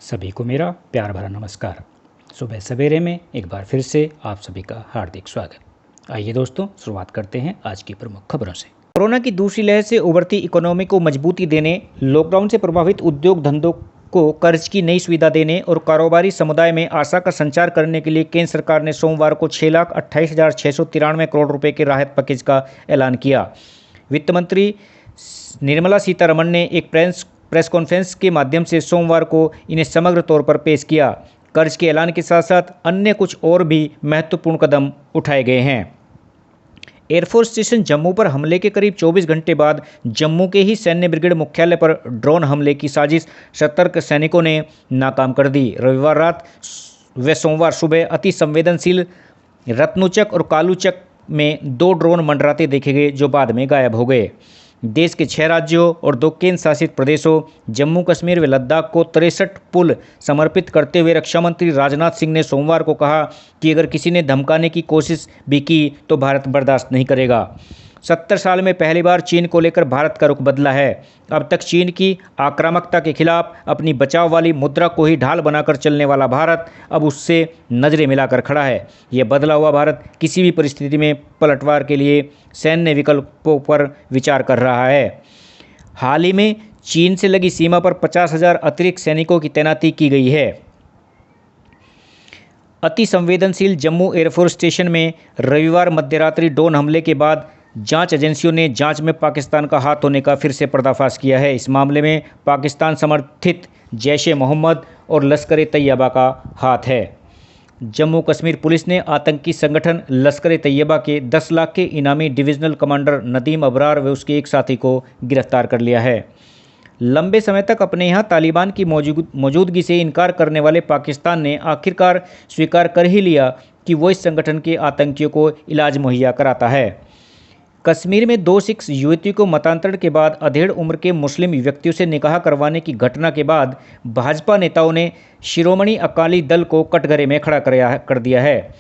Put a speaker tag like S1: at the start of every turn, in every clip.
S1: सभी को मेरा प्यार भरा नमस्कार। सुबह सवेरे में एक बार फिर से आप सभी का हार्दिक स्वागत। आइए दोस्तों, शुरुआत करते हैं आज की प्रमुख खबरों से। कोरोना की दूसरी लहर से उभरती इकोनॉमी को मजबूती देने, लॉकडाउन से प्रभावित उद्योग धंधों को कर्ज की नई सुविधा देने और कारोबारी समुदाय में आशा का संचार करने के लिए केंद्र सरकार ने सोमवार को 6,28,693 करोड़ रुपए के राहत पैकेज का ऐलान किया। वित्त मंत्री निर्मला सीतारमण ने एक प्रेस कॉन्फ्रेंस के माध्यम से सोमवार को इन्हें समग्र तौर पर पेश किया। कर्ज के ऐलान के साथ साथ अन्य कुछ और भी महत्वपूर्ण कदम उठाए गए हैं। एयरफोर्स स्टेशन जम्मू पर हमले के करीब 24 घंटे बाद जम्मू के ही सैन्य ब्रिगेड मुख्यालय पर ड्रोन हमले की साजिश सतर्क सैनिकों ने नाकाम कर दी। रविवार रात व सोमवार सुबह अति संवेदनशील रत्नुचक और कालूचक में 2 ड्रोन मंडराते देखे गए, जो बाद में गायब हो गए। देश के 6 राज्यों और 2 केंद्र शासित प्रदेशों जम्मू कश्मीर व लद्दाख को 63 पुल समर्पित करते हुए रक्षा मंत्री राजनाथ सिंह ने सोमवार को कहा कि अगर किसी ने धमकाने की कोशिश भी की तो भारत बर्दाश्त नहीं करेगा। 70 साल में पहली बार चीन को लेकर भारत का रुख बदला है। अब तक चीन की आक्रामकता के खिलाफ अपनी बचाव वाली मुद्रा को ही ढाल बनाकर चलने वाला भारत अब उससे नजरें मिलाकर खड़ा है। यह बदला हुआ भारत किसी भी परिस्थिति में पलटवार के लिए सैन्य विकल्पों पर विचार कर रहा है। हाल ही में चीन से लगी सीमा पर 50,000 अतिरिक्त सैनिकों की तैनाती की गई है। अति संवेदनशील जम्मू एयरफोर्स स्टेशन में रविवार मध्यरात्रि ड्रोन हमले के बाद जांच एजेंसियों ने जांच में पाकिस्तान का हाथ होने का फिर से पर्दाफाश किया है। इस मामले में पाकिस्तान समर्थित जैश-ए-मोहम्मद और लश्कर-ए-तैयबा का हाथ है। जम्मू कश्मीर पुलिस ने आतंकी संगठन लश्कर-ए-तैयबा के 10 लाख के इनामी डिविजनल कमांडर नदीम अबरार व उसके एक साथी को गिरफ्तार कर लिया है। लंबे समय तक अपने यहाँ तालिबान की मौजूदगी से इनकार करने वाले पाकिस्तान ने आखिरकार स्वीकार कर ही लिया कि वो इस संगठन के आतंकियों को इलाज मुहैया कराता है। कश्मीर में 2 सिख युवतियों को मतांतरण के बाद अधेड़ उम्र के मुस्लिम व्यक्तियों से निकाह करवाने की घटना के बाद भाजपा नेताओं ने शिरोमणि अकाली दल को कटघरे में खड़ा कर दिया है।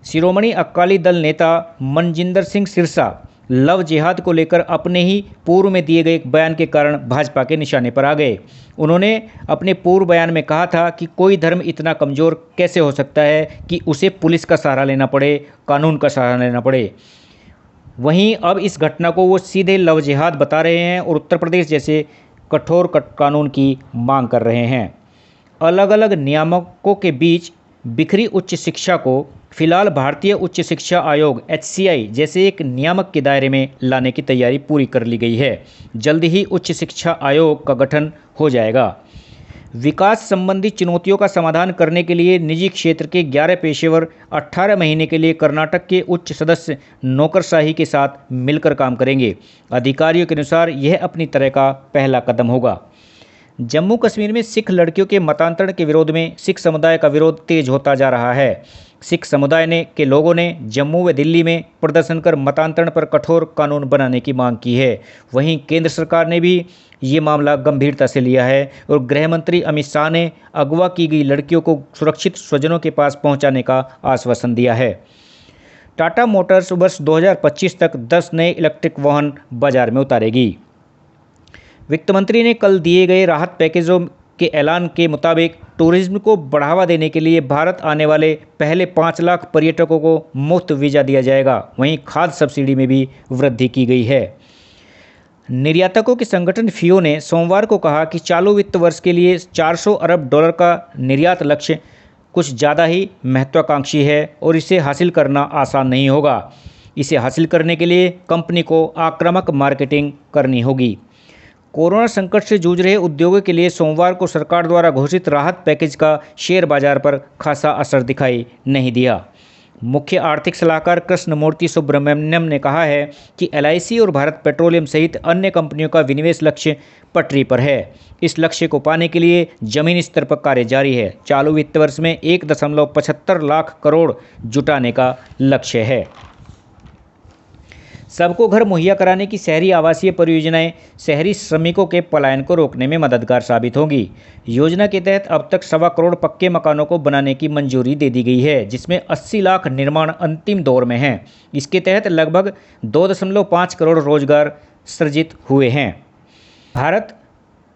S1: शिरोमणि अकाली दल नेता मनजिंदर सिंह सिरसा लव जिहाद को लेकर अपने ही पूर्व में दिए गए एक बयान के कारण भाजपा के निशाने पर आ गए। उन्होंने अपने पूर्व बयान में कहा था कि कोई धर्म इतना कमज़ोर कैसे हो सकता है कि उसे पुलिस का सहारा लेना पड़े, कानून का सहारा लेना पड़े। वहीं अब इस घटना को वो सीधे लव जिहाद बता रहे हैं और उत्तर प्रदेश जैसे कठोर कानून की मांग कर रहे हैं। अलग अलग नियामकों के बीच बिखरी उच्च शिक्षा को फिलहाल भारतीय उच्च शिक्षा आयोग HCI जैसे एक नियामक के दायरे में लाने की तैयारी पूरी कर ली गई है। जल्द ही उच्च शिक्षा आयोग का गठन हो जाएगा। विकास संबंधी चुनौतियों का समाधान करने के लिए निजी क्षेत्र के 11 पेशेवर 18 महीने के लिए कर्नाटक के उच्च सदस्य नौकरशाही के साथ मिलकर काम करेंगे। अधिकारियों के अनुसार यह अपनी तरह का पहला कदम होगा। जम्मू कश्मीर में सिख लड़कियों के मतांतरण के विरोध में सिख समुदाय का विरोध तेज होता जा रहा है। सिख समुदाय के लोगों ने जम्मू व दिल्ली में प्रदर्शन कर मतांतरण पर कठोर कानून बनाने की मांग की है। वहीं केंद्र सरकार ने भी ये मामला गंभीरता से लिया है और गृह मंत्री अमित शाह ने अगवा की गई लड़कियों को सुरक्षित स्वजनों के पास पहुंचाने का आश्वासन दिया है। टाटा मोटर्स वर्ष 2025 तक 10 नए इलेक्ट्रिक वाहन बाजार में उतारेगी। वित्त मंत्री ने कल दिए गए राहत पैकेजों के ऐलान के मुताबिक टूरिज्म को बढ़ावा देने के लिए भारत आने वाले पहले 5 लाख पर्यटकों को मुफ्त वीज़ा दिया जाएगा। वहीं खाद्य सब्सिडी में भी वृद्धि की गई है। निर्यातकों के संगठन FIO ने सोमवार को कहा कि चालू वित्त वर्ष के लिए $400 अरब का निर्यात लक्ष्य कुछ ज़्यादा ही महत्वाकांक्षी है और इसे हासिल करना आसान नहीं होगा। इसे हासिल करने के लिए कंपनी को आक्रामक मार्केटिंग करनी होगी। कोरोना संकट से जूझ रहे उद्योगों के लिए सोमवार को सरकार द्वारा घोषित राहत पैकेज का शेयर बाजार पर खासा असर दिखाई नहीं दिया। मुख्य आर्थिक सलाहकार कृष्णमूर्ति सुब्रमण्यम ने कहा है कि LIC और भारत पेट्रोलियम सहित अन्य कंपनियों का विनिवेश लक्ष्य पटरी पर है। इस लक्ष्य को पाने के लिए जमीनी स्तर पर कार्य जारी है। चालू वित्त वर्ष में 1.75 लाख करोड़ जुटाने का लक्ष्य है। सबको घर मुहैया कराने की शहरी आवासीय परियोजनाएं शहरी श्रमिकों के पलायन को रोकने में मददगार साबित होंगी। योजना के तहत अब तक 1.25 करोड़ पक्के मकानों को बनाने की मंजूरी दे दी गई है, जिसमें 80 लाख निर्माण अंतिम दौर में हैं। इसके तहत लगभग 2.5 करोड़ रोजगार सृजित हुए हैं। भारत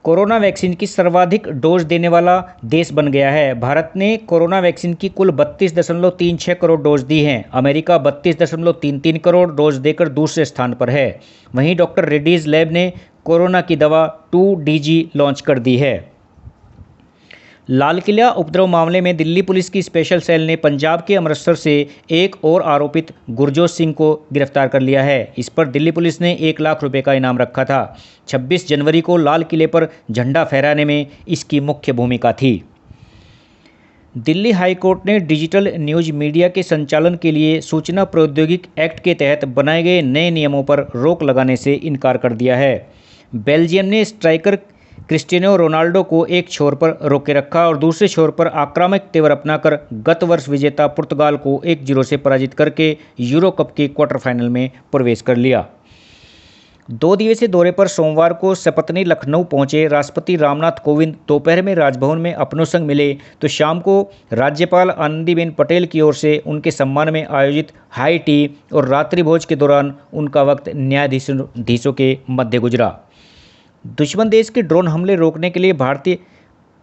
S1: कोरोना वैक्सीन की सर्वाधिक डोज देने वाला देश बन गया है। भारत ने कोरोना वैक्सीन की कुल 32.36 करोड़ डोज दी हैं। अमेरिका 32.33 करोड़ डोज देकर दूसरे स्थान पर है। वहीं डॉक्टर रेड्डीज लैब ने कोरोना की दवा 2DG लॉन्च कर दी है। लाल किला उपद्रव मामले में दिल्ली पुलिस की स्पेशल सेल ने पंजाब के अमृतसर से एक और आरोपित गुरजोत सिंह को गिरफ्तार कर लिया है। इस पर दिल्ली पुलिस ने 1 लाख रुपए का इनाम रखा था। 26 जनवरी को लाल किले पर झंडा फहराने में इसकी मुख्य भूमिका थी। दिल्ली हाईकोर्ट ने डिजिटल न्यूज मीडिया के संचालन के लिए सूचना प्रौद्योगिकी एक्ट के तहत बनाए गए नए नियमों पर रोक लगाने से इनकार कर दिया है। बेल्जियम ने स्ट्राइकर क्रिस्टियानो रोनाल्डो को एक छोर पर रोके रखा और दूसरे छोर पर आक्रामक तेवर अपनाकर गत वर्ष विजेता पुर्तगाल को 1-0 से पराजित करके यूरो कप के क्वार्टर फाइनल में प्रवेश कर लिया। 2 दिवसीय दौरे पर सोमवार को सपत्नी लखनऊ पहुंचे राष्ट्रपति रामनाथ कोविंद दोपहर में राजभवन में अपनों संग मिले तो शाम को राज्यपाल आनंदीबेन पटेल की ओर से उनके सम्मान में आयोजित हाई टी और रात्रि भोज के दौरान उनका वक्त न्यायाधीशों के मध्य गुजरा। दुश्मन देश के ड्रोन हमले रोकने के लिए भारतीय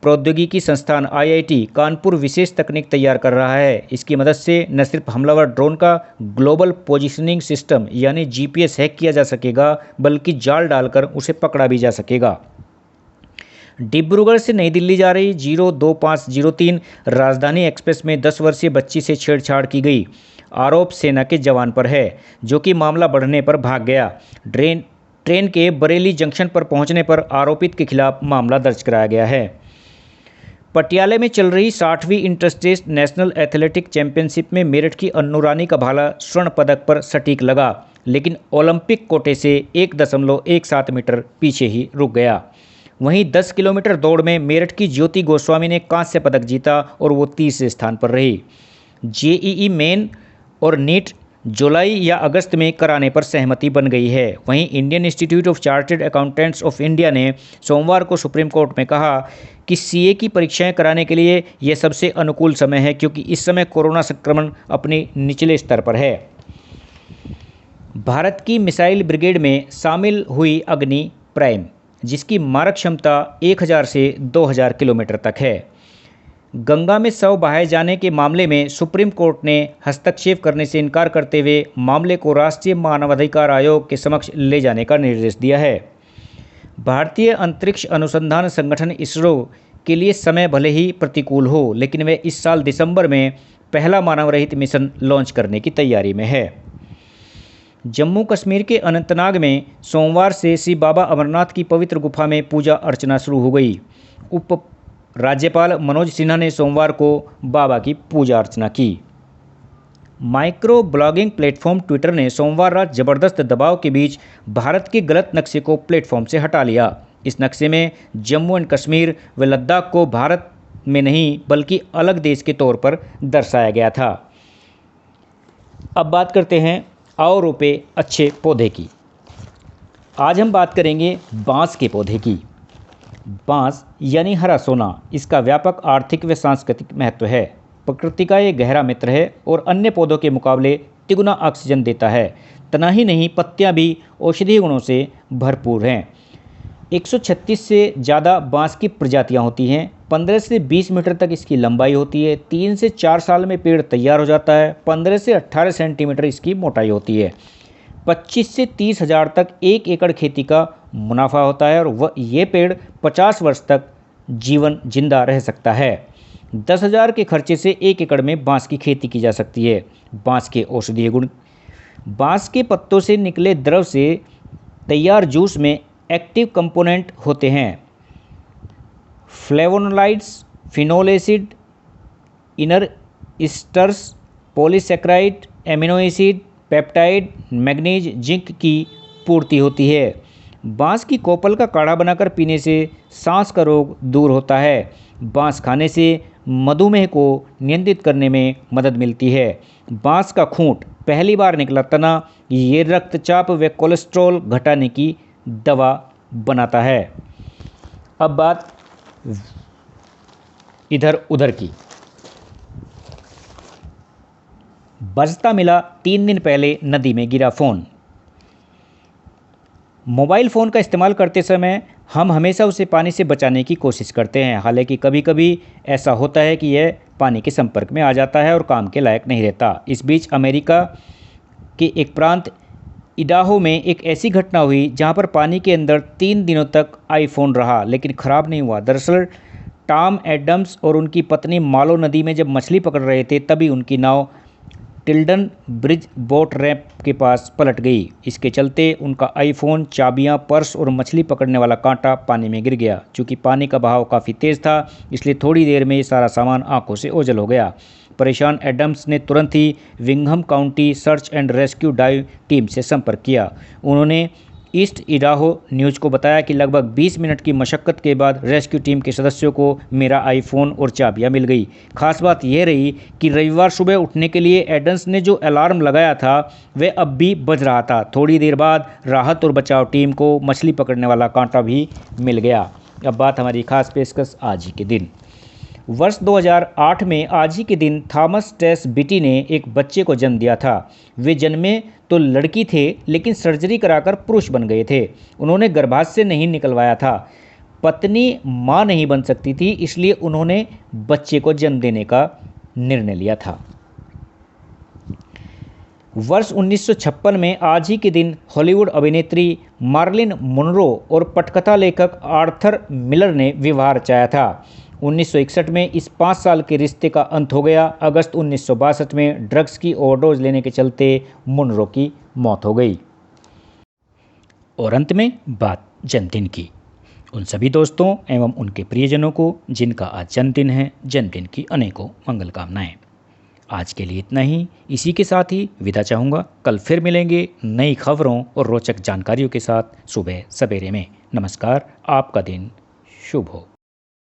S1: प्रौद्योगिकी संस्थान IIT कानपुर विशेष तकनीक तैयार कर रहा है। इसकी मदद से न सिर्फ हमलावर ड्रोन का ग्लोबल पोजीशनिंग सिस्टम यानी GPS हैक किया जा सकेगा, बल्कि जाल डालकर उसे पकड़ा भी जा सकेगा। डिब्रूगढ़ से नई दिल्ली जा रही 02503 राजधानी एक्सप्रेस में 10 वर्षीय बच्ची से छेड़छाड़ की गई। आरोप सेना के जवान पर है, जो कि मामला बढ़ने पर भाग गया। ट्रेन के बरेली जंक्शन पर पहुंचने पर आरोपित के खिलाफ मामला दर्ज कराया गया है। पटियाला में चल रही 60वीं इंटरस्टेट नेशनल एथलेटिक चैंपियनशिप में मेरठ की अन्नू रानी का भाला स्वर्ण पदक पर सटीक लगा, लेकिन ओलंपिक कोटे से 1.17 मीटर पीछे ही रुक गया। वहीं 10 किलोमीटर दौड़ में मेरठ की ज्योति गोस्वामी ने कांस्य पदक जीता और वो तीसरे स्थान पर रही। JEE मेन और नीट जुलाई या अगस्त में कराने पर सहमति बन गई है। वहीं Indian institute of chartered accountants of India ने सोमवार को सुप्रीम कोर्ट में कहा कि CA की परीक्षाएं कराने के लिए यह सबसे अनुकूल समय है, क्योंकि इस समय कोरोना संक्रमण अपने निचले स्तर पर है। भारत की मिसाइल ब्रिगेड में शामिल हुई अग्नि प्राइम, जिसकी मारक क्षमता 1000 से 2000 किलोमीटर तक है। गंगा में शव बहाए जाने के मामले में सुप्रीम कोर्ट ने हस्तक्षेप करने से इनकार करते हुए मामले को राष्ट्रीय मानवाधिकार आयोग के समक्ष ले जाने का निर्देश दिया है। भारतीय अंतरिक्ष अनुसंधान संगठन इसरो के लिए समय भले ही प्रतिकूल हो, लेकिन वे इस साल दिसंबर में पहला मानव रहित मिशन लॉन्च करने की तैयारी में है। जम्मू कश्मीर के अनंतनाग में सोमवार से श्री बाबा अमरनाथ की पवित्र गुफा में पूजा अर्चना शुरू हो गई। उप राज्यपाल मनोज सिन्हा ने सोमवार को बाबा की पूजा अर्चना की। माइक्रो ब्लॉगिंग प्लेटफॉर्म ट्विटर ने सोमवार रात जबरदस्त दबाव के बीच भारत के गलत नक्शे को प्लेटफॉर्म से हटा लिया। इस नक्शे में जम्मू एंड कश्मीर व लद्दाख को भारत में नहीं बल्कि अलग देश के तौर पर दर्शाया गया था। अब बात करते हैं आओ रोपे अच्छे पौधे की। आज हम बात करेंगे बांस के पौधे की। बांस यानी हरा सोना, इसका व्यापक आर्थिक व सांस्कृतिक महत्व है। प्रकृति का ये गहरा मित्र है और अन्य पौधों के मुकाबले तिगुना ऑक्सीजन देता है। तना ही नहीं, पत्तियां भी औषधीय गुणों से भरपूर हैं। 136 से ज़्यादा बांस की प्रजातियां होती हैं। 15 से 20 मीटर तक इसकी लंबाई होती है। 3 से 4 साल में पेड़ तैयार हो जाता है। 15 से 18 सेंटीमीटर इसकी मोटाई होती है। 25 से 30 हज़ार तक 1 एकड़ खेती का मुनाफा होता है और ये पेड़ 50 वर्ष तक जीवन जिंदा रह सकता है। 10,000 के खर्चे से 1 एकड़ में बांस की खेती की जा सकती है। बांस के औषधीय गुण। बांस के पत्तों से निकले द्रव से तैयार जूस में एक्टिव कंपोनेंट होते हैं। Flavonoids, phenol acid, inner इस्टर्स, polysaccharide, amino acid, peptide, manganese, zinc की पूर्ति होती है। बांस की कोपल का काढ़ा बनाकर पीने से सांस का रोग दूर होता है। बांस खाने से मधुमेह को नियंत्रित करने में मदद मिलती है। बांस का खूंट, पहली बार निकला तना, ये रक्तचाप व कोलेस्ट्रॉल घटाने की दवा बनाता है। अब बात इधर उधर की। बजता मिला 3 दिन पहले नदी में गिरा फ़ोन। मोबाइल फ़ोन का इस्तेमाल करते समय हम हमेशा उसे पानी से बचाने की कोशिश करते हैं, हालांकि कभी कभी ऐसा होता है कि यह पानी के संपर्क में आ जाता है और काम के लायक नहीं रहता। इस बीच अमेरिका के एक प्रांत इडाहो में एक ऐसी घटना हुई जहां पर पानी के अंदर 3 दिनों तक आईफोन रहा लेकिन ख़राब नहीं हुआ। दरअसल टॉम एडम्स और उनकी पत्नी मालो नदी में जब मछली पकड़ रहे थे तभी उनकी नाव टिल्डन ब्रिज बोट रैंप के पास पलट गई। इसके चलते उनका आईफोन, चाबियां, पर्स और मछली पकड़ने वाला कांटा पानी में गिर गया। चूँकि पानी का बहाव काफ़ी तेज़ था इसलिए थोड़ी देर में ये सारा सामान आंखों से ओझल हो गया। परेशान एडम्स ने तुरंत ही विंघम County search and rescue dive team से संपर्क किया। उन्होंने ईस्ट इडाहो न्यूज़ को बताया कि लगभग 20 मिनट की मशक्क़त के बाद रेस्क्यू टीम के सदस्यों को मेरा आईफोन और चाबियां मिल गई। खास बात यह रही कि रविवार सुबह उठने के लिए एडम्स ने जो अलार्म लगाया था वह अब भी बज रहा था। थोड़ी देर बाद राहत और बचाव टीम को मछली पकड़ने वाला कांटा भी मिल गया। अब बात हमारी खास पेशकश आज ही के दिन। वर्ष 2008 में आज ही के दिन थॉमस टेस बिटी ने एक बच्चे को जन्म दिया था। वे जन्मे तो लड़की थे लेकिन सर्जरी कराकर पुरुष बन गए थे। उन्होंने गर्भाशय नहीं निकलवाया था। पत्नी मां नहीं बन सकती थी इसलिए उन्होंने बच्चे को जन्म देने का निर्णय लिया था। वर्ष 1956 में आज ही के दिन हॉलीवुड अभिनेत्री मार्लिन मोनरो और पटकथा लेखक आर्थर मिलर ने विवाह रचाया था। 1961 में इस 5 साल के रिश्ते का अंत हो गया। अगस्त 1962 में ड्रग्स की ओवरडोज लेने के चलते मोनरो की मौत हो गई। और अंत में बात जन्मदिन की। उन सभी दोस्तों एवं उनके प्रियजनों को जिनका आज जन्मदिन है, जन्मदिन की अनेकों मंगल कामनाएं। आज के लिए इतना ही। इसी के साथ ही विदा चाहूँगा। कल फिर मिलेंगे नई खबरों और रोचक जानकारियों के साथ सुबह सवेरे में। नमस्कार। आपका दिन शुभ हो।